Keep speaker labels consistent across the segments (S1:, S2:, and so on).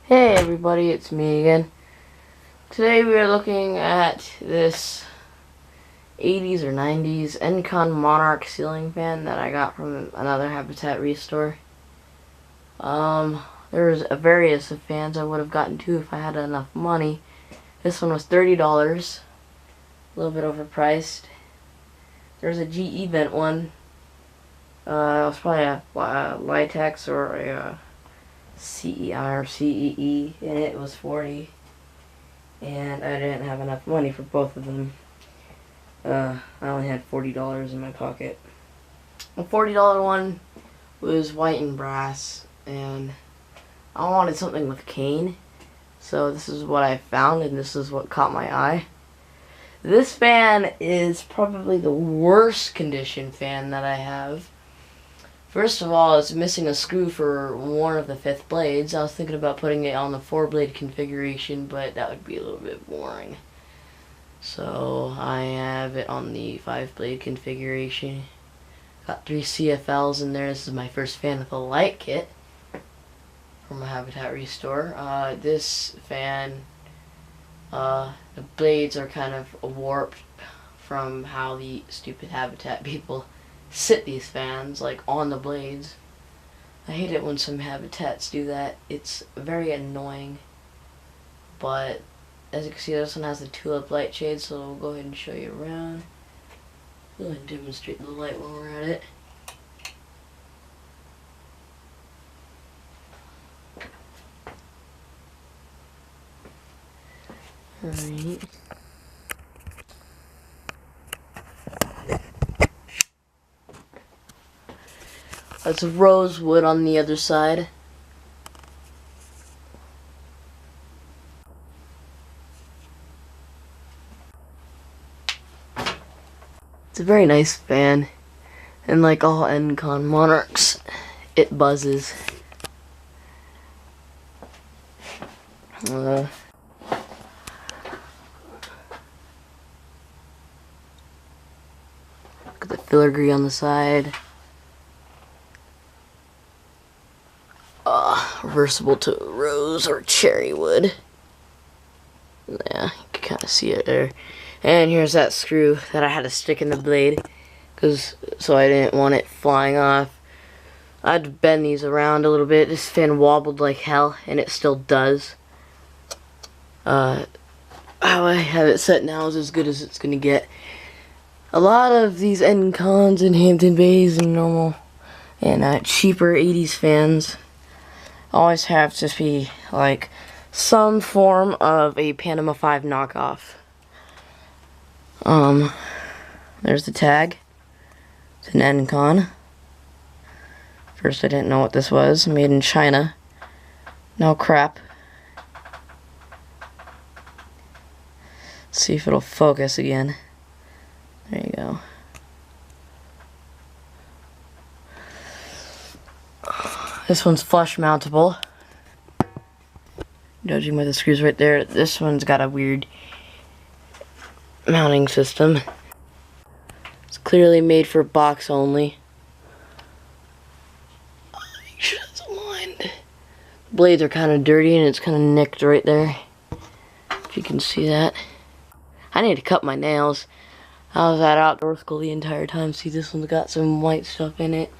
S1: Hey everybody, it's me again. Today we are looking at this 80s or 90s Encon Monarch ceiling fan that I got from another Habitat Restore. There's a various of fans I would have gotten too if I had enough money. This one was $30, a little bit overpriced. There's a GE vent one. It was probably a Litex or a CEI or CEE, and it was 40, and I didn't have enough money for both of them. I only had $40 in my pocket. The $40 one was white and brass, and I wanted something with cane, so this is what I found, and this is what caught my eye. This fan is probably the worst condition fan that I have. First of all, it's missing a screw for one of the 5th blades. I was thinking about putting it on the 4-blade configuration, but that would be a little bit boring. So I have it on the 5-blade configuration. Got 3 CFLs in there. This is my first fan with a light kit from a Habitat Restore. This fan, the blades are kind of warped from how the stupid Habitat people sit these fans, like on the blades. I hate it when some Habitats do that. It's very annoying. But as you can see, this one has the tulip light shade, so we'll go ahead and show you around. Go ahead and demonstrate the light while we're at it. Alright. That's rosewood on the other side. It's a very nice fan, and like all Encon Monarchs, it buzzes. Look at the filigree on the side. Reversible to rose or cherry wood. Yeah, you can kind of see it there. And here's that screw that I had to stick in the blade, so I didn't want it flying off. I had to bend these around a little bit. This fan wobbled like hell, and it still does. How I have it set now is as good as it's gonna get. A lot of these Encons and Hampton Bays and normal and cheaper 80s fans always have to be like some form of a Panama 5 knockoff. There's the tag. It's an Encon. First I didn't know what this was. Made in China. No crap. Let's see if it'll focus again. There you go. This one's flush mountable. Judging by the screws right there, this one's got a weird mounting system. It's clearly made for box only. Make sure it's aligned. The blades are kind of dirty and it's kind of nicked right there. If you can see that. I need to cut my nails. I was at outdoor school the entire time. See, this one's got some white stuff in it.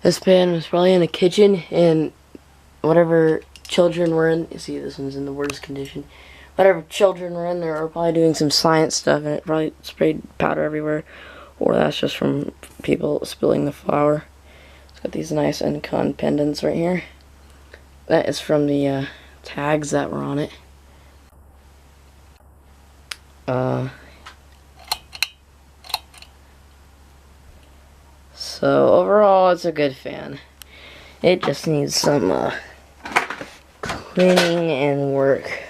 S1: This pan was probably in the kitchen, and whatever children were in, you see this one's in the worst condition. Whatever children were in there were probably doing some science stuff, and it probably sprayed powder everywhere. Or that's just from people spilling the flour. It's got these nice Encon pendants right here. That is from the tags that were on it. So overall, it's a good fan. It just needs some cleaning and work.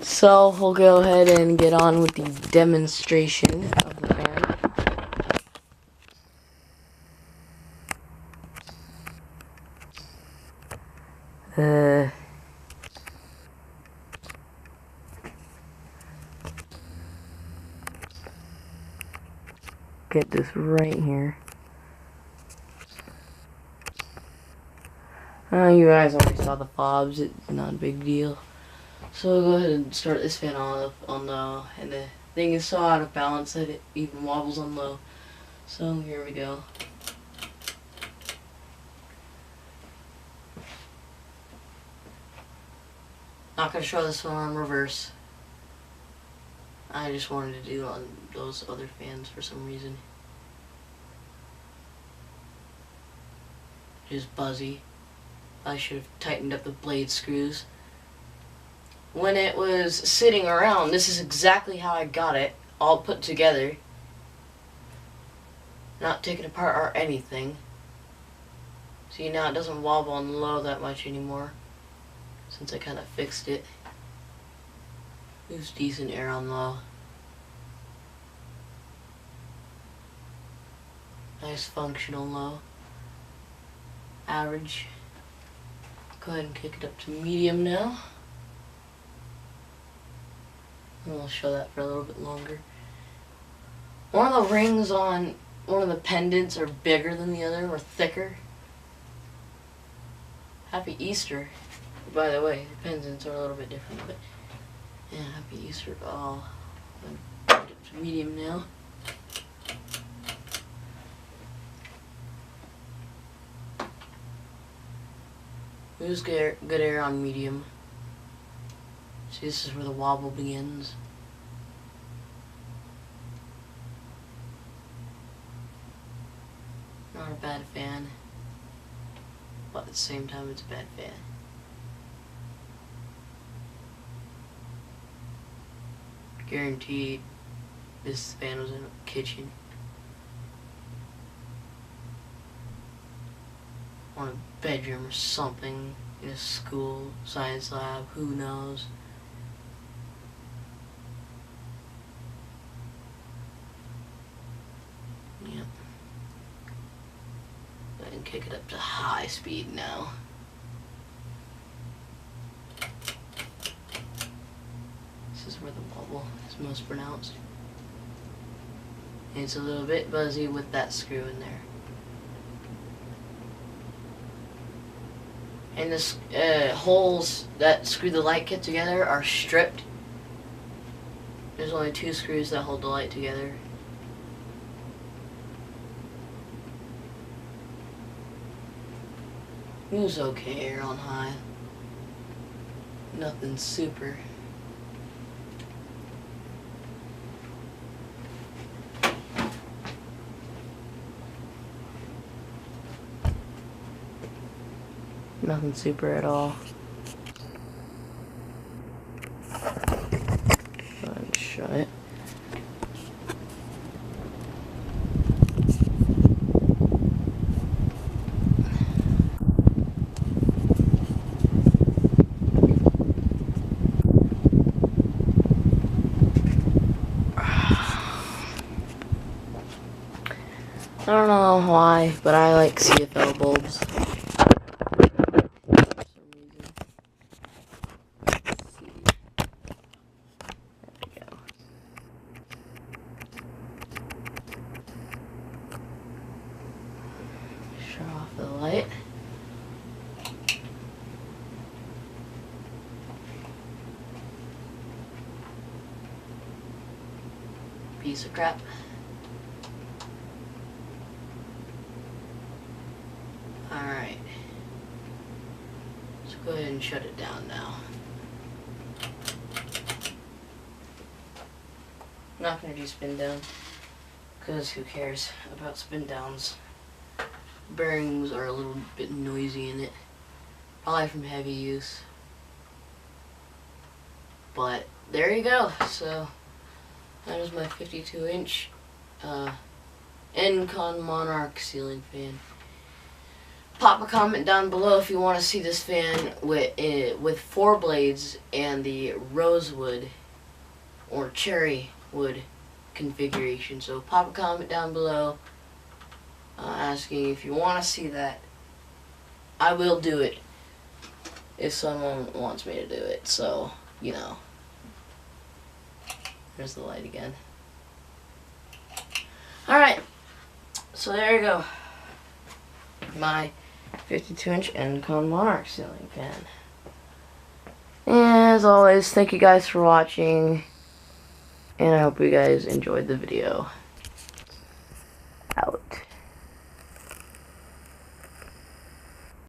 S1: So we'll go ahead and get on with the demonstration of the fan. Get this right here. You guys already saw the fobs, it's not a big deal. So we'll go ahead and start this fan on low, and the thing is so out of balance that it even wobbles on low. So here we go. Not gonna show this one on reverse. I just wanted to do it on those other fans for some reason. Just buzzy. I should have tightened up the blade screws. When it was sitting around, this is exactly how I got it, all put together. Not taken apart or anything. See, now it doesn't wobble on low that much anymore, since I kind of fixed it. Moves decent air on low. Nice functional low. Average. Go ahead and kick it up to medium now. And we'll show that for a little bit longer. One of the rings on one of the pendants are bigger than the other, or thicker. Happy Easter. By the way, the pendants are a little bit different, but yeah, happy Easter to all. I'm going to get to medium now. Moves good air on medium. See, this is where the wobble begins. Not a bad fan, but at the same time it's a bad fan. Guaranteed this fan was in a kitchen. On a bedroom or something, in a school, science lab, who knows. Yep. Go ahead and kick it up to high speed now. This is where the wobble is most pronounced. And it's a little bit buzzy with that screw in there. And the holes that screw the light kit together are stripped. There's only 2 screws that hold the light together. It was okay air on high. Nothing super. Nothing super at all. Go ahead and shut it. I don't know why, but I like CFL bulbs. Shut off the light. Piece of crap. Alright. Let's go ahead and shut it down now. I'm not going to do spin down, because who cares about spin downs. Bearings are a little bit noisy in it, probably from heavy use. But there you go. So that is my 52-inch Encon Monarch ceiling fan. Pop a comment down below if you want to see this fan with 4 blades and the rosewood or cherry wood configuration. So pop a comment down below asking if you want to see that. I will do it if someone wants me to do it. So, you know. There's the light again. Alright. So there you go. My 52-inch Encon Monarch ceiling fan. And as always, thank you guys for watching, and I hope you guys enjoyed the video.